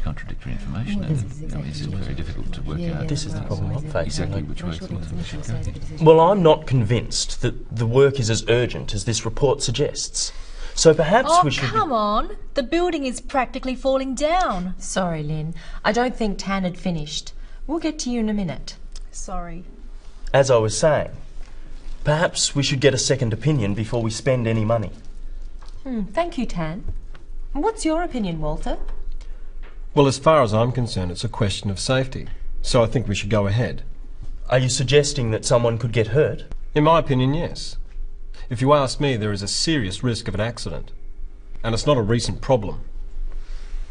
contradictory information, and it's still very difficult to work out. This is the problem I'm facing. Exactly which way things should go. Well, I'm not convinced that the work is as urgent as this report suggests. So perhaps we should... Oh, come on. The building is practically falling down. Sorry, Lynn. I don't think Tan had finished. We'll get to you in a minute. Sorry. As I was saying, perhaps we should get a second opinion before we spend any money. Thank you, Tan. What's your opinion, Walter? Well, as far as I'm concerned, it's a question of safety. So I think we should go ahead. Are you suggesting that someone could get hurt? In my opinion, yes. If you ask me, there is a serious risk of an accident. And it's not a recent problem.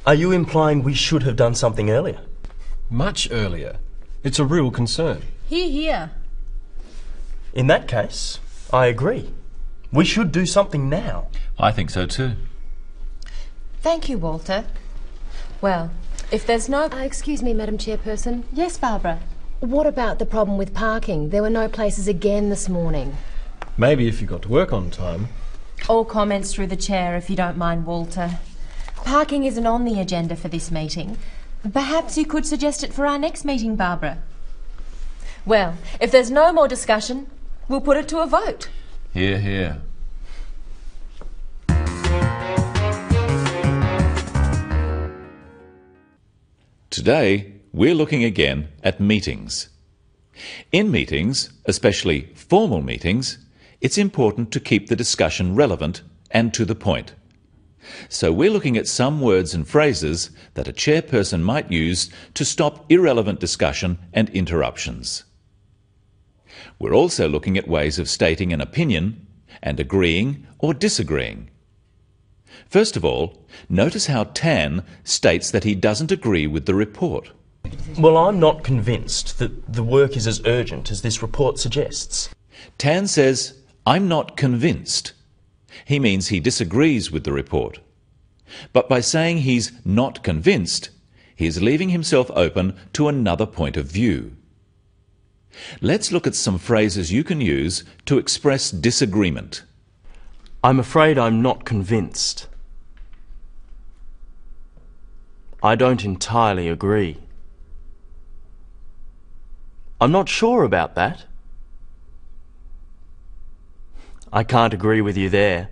Are you implying we should have done something earlier? Much earlier. It's a real concern. Hear, hear. In that case, I agree. We should do something now. I think so too. Thank you, Walter. Well, if there's no... Excuse me, Madam Chairperson. Yes, Barbara? What about the problem with parking? There were no places again this morning. Maybe if you got to work on time. All comments through the chair, if you don't mind, Walter. Parking isn't on the agenda for this meeting. Perhaps you could suggest it for our next meeting, Barbara. Well, if there's no more discussion, we'll put it to a vote. Hear, hear. Today, we're looking again at meetings. In meetings, especially formal meetings, it's important to keep the discussion relevant and to the point. So we're looking at some words and phrases that a chairperson might use to stop irrelevant discussion and interruptions. We're also looking at ways of stating an opinion and agreeing or disagreeing. First of all, notice how Tan states that he doesn't agree with the report. Well, I'm not convinced that the work is as urgent as this report suggests. Tan says, I'm not convinced. He means he disagrees with the report. But by saying he's not convinced, he's leaving himself open to another point of view. Let's look at some phrases you can use to express disagreement. I'm afraid I'm not convinced. I don't entirely agree. I'm not sure about that. I can't agree with you there.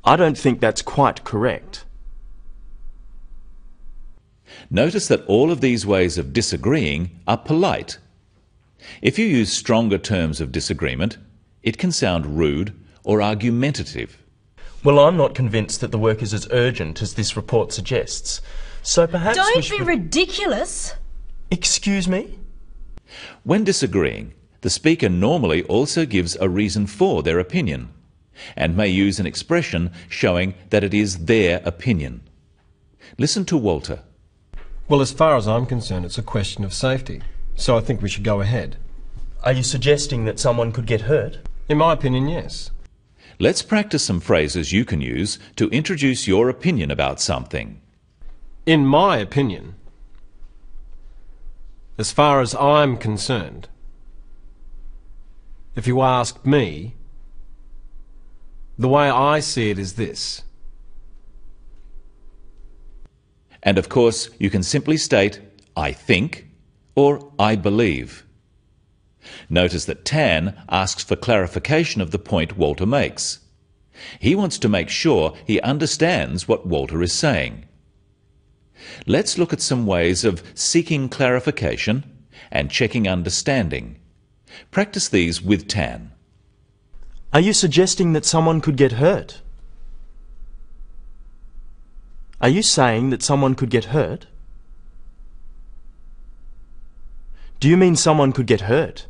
I don't think that's quite correct. Notice that all of these ways of disagreeing are polite. If you use stronger terms of disagreement, it can sound rude or argumentative. Well, I'm not convinced that the work is as urgent as this report suggests. So perhaps we Don't should... be ridiculous. Excuse me? When disagreeing, the speaker normally also gives a reason for their opinion and may use an expression showing that it is their opinion. Listen to Walter. Well, as far as I'm concerned, it's a question of safety. So I think we should go ahead. Are you suggesting that someone could get hurt? In my opinion, yes. Let's practice some phrases you can use to introduce your opinion about something. In my opinion, as far as I'm concerned, if you ask me, the way I see it is this. And of course, you can simply state, I think, or I believe. Notice that Tan asks for clarification of the point Walter makes. He wants to make sure he understands what Walter is saying. Let's look at some ways of seeking clarification and checking understanding. Practice these with Tan. Are you suggesting that someone could get hurt? Are you saying that someone could get hurt? Do you mean someone could get hurt?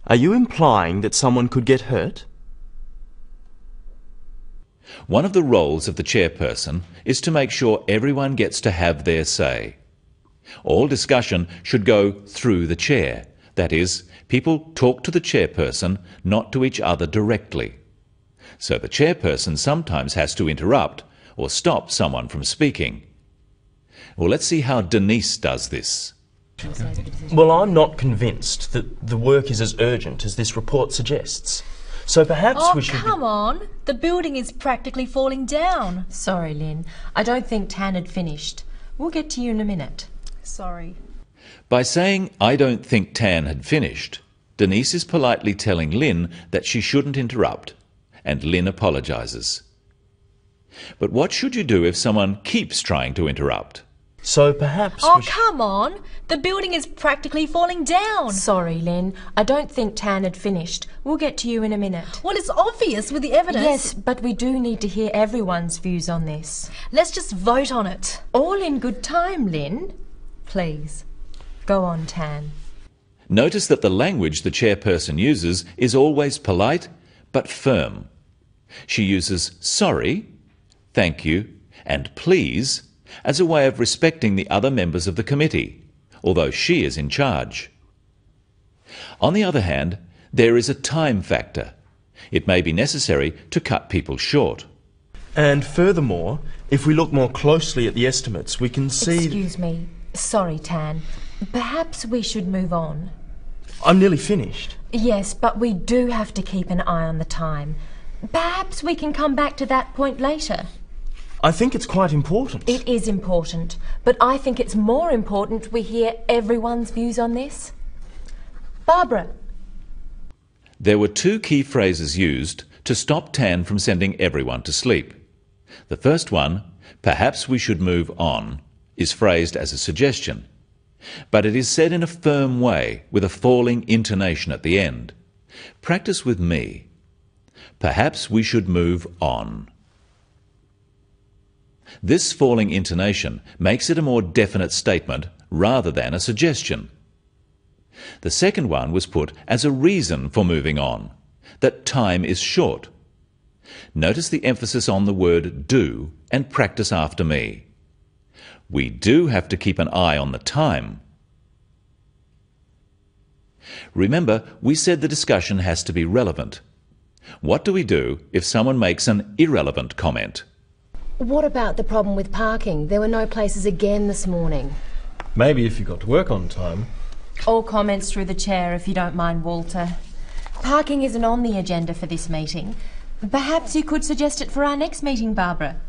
Are you implying that someone could get hurt? One of the roles of the chairperson is to make sure everyone gets to have their say. All discussion should go through the chair. That is, people talk to the chairperson, not to each other directly. So the chairperson sometimes has to interrupt or stop someone from speaking. Well, let's see how Denise does this. Well, I'm not convinced that the work is as urgent as this report suggests. So perhaps Oh, we should... come on. The building is practically falling down. Sorry, Lynn. I don't think Tan had finished. We'll get to you in a minute. Sorry. By saying, I don't think Tan had finished, Denise is politely telling Lynn that she shouldn't interrupt, and Lynn apologises. But what should you do if someone keeps trying to interrupt? So perhaps Oh, we should... come on. The building is practically falling down. Sorry, Lynn. I don't think Tan had finished. We'll get to you in a minute. Well, it's obvious with the evidence. Yes, but we do need to hear everyone's views on this. Let's just vote on it. All in good time, Lynn. Please, go on, Tan. Notice that the language the chairperson uses is always polite but firm. She uses sorry, thank you, and please as a way of respecting the other members of the committee, although she is in charge. On the other hand, there is a time factor. It may be necessary to cut people short. And furthermore, if we look more closely at the estimates, we can see... Excuse me. Sorry, Tan. Perhaps we should move on. I'm nearly finished. Yes, but we do have to keep an eye on the time. Perhaps we can come back to that point later. I think it's quite important. It is important, but I think it's more important we hear everyone's views on this. Barbara. There were two key phrases used to stop Tan from sending everyone to sleep. The first one, perhaps we should move on, is phrased as a suggestion, but it is said in a firm way with a falling intonation at the end. Practice with me. Perhaps we should move on. This falling intonation makes it a more definite statement rather than a suggestion. The second one was put as a reason for moving on, that time is short. Notice the emphasis on the word do and practice after me. We do have to keep an eye on the time. Remember, we said the discussion has to be relevant. What do we do if someone makes an irrelevant comment? What about the problem with parking? There were no places again this morning. Maybe if you got to work on time. All comments through the chair, if you don't mind, Walter. Parking isn't on the agenda for this meeting. Perhaps you could suggest it for our next meeting, Barbara.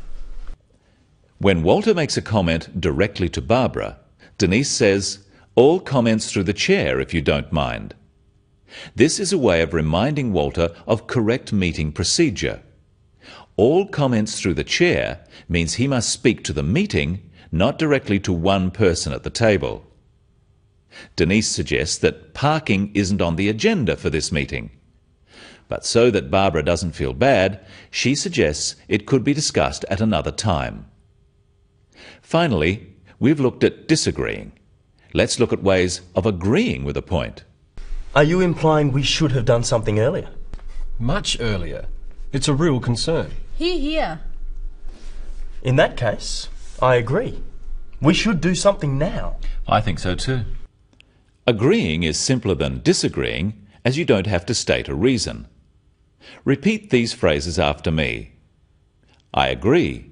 When Walter makes a comment directly to Barbara, Denise says, all comments through the chair if you don't mind. This is a way of reminding Walter of correct meeting procedure. All comments through the chair means he must speak to the meeting, not directly to one person at the table. Denise suggests that parking isn't on the agenda for this meeting. But so that Barbara doesn't feel bad, she suggests it could be discussed at another time. Finally, we've looked at disagreeing. Let's look at ways of agreeing with a point. Are you implying we should have done something earlier? Much earlier. It's a real concern. Hear, hear. In that case, I agree. We should do something now. I think so too. Agreeing is simpler than disagreeing, as you don't have to state a reason. Repeat these phrases after me. I agree.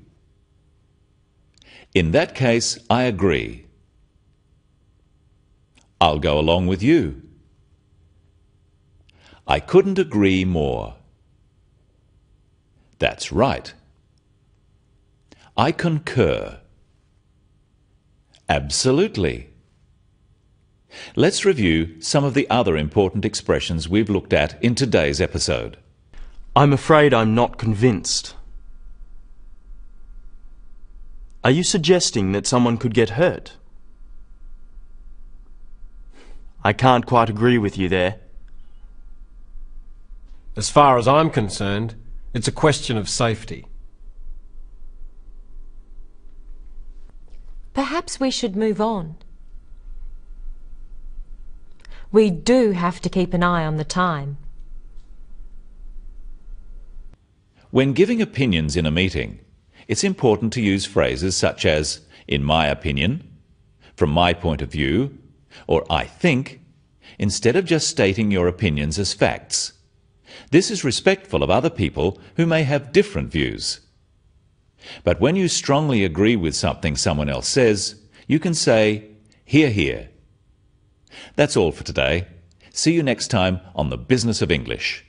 In that case, I agree. I'll go along with you. I couldn't agree more. That's right. I concur. Absolutely. Let's review some of the other important expressions we've looked at in today's episode. I'm afraid I'm not convinced. Are you suggesting that someone could get hurt? I can't quite agree with you there. As far as I'm concerned, it's a question of safety. Perhaps we should move on. We do have to keep an eye on the time. When giving opinions in a meeting, it's important to use phrases such as, in my opinion, from my point of view, or I think, instead of just stating your opinions as facts. This is respectful of other people who may have different views. But when you strongly agree with something someone else says, you can say, hear, hear. That's all for today. See you next time on The Business of English.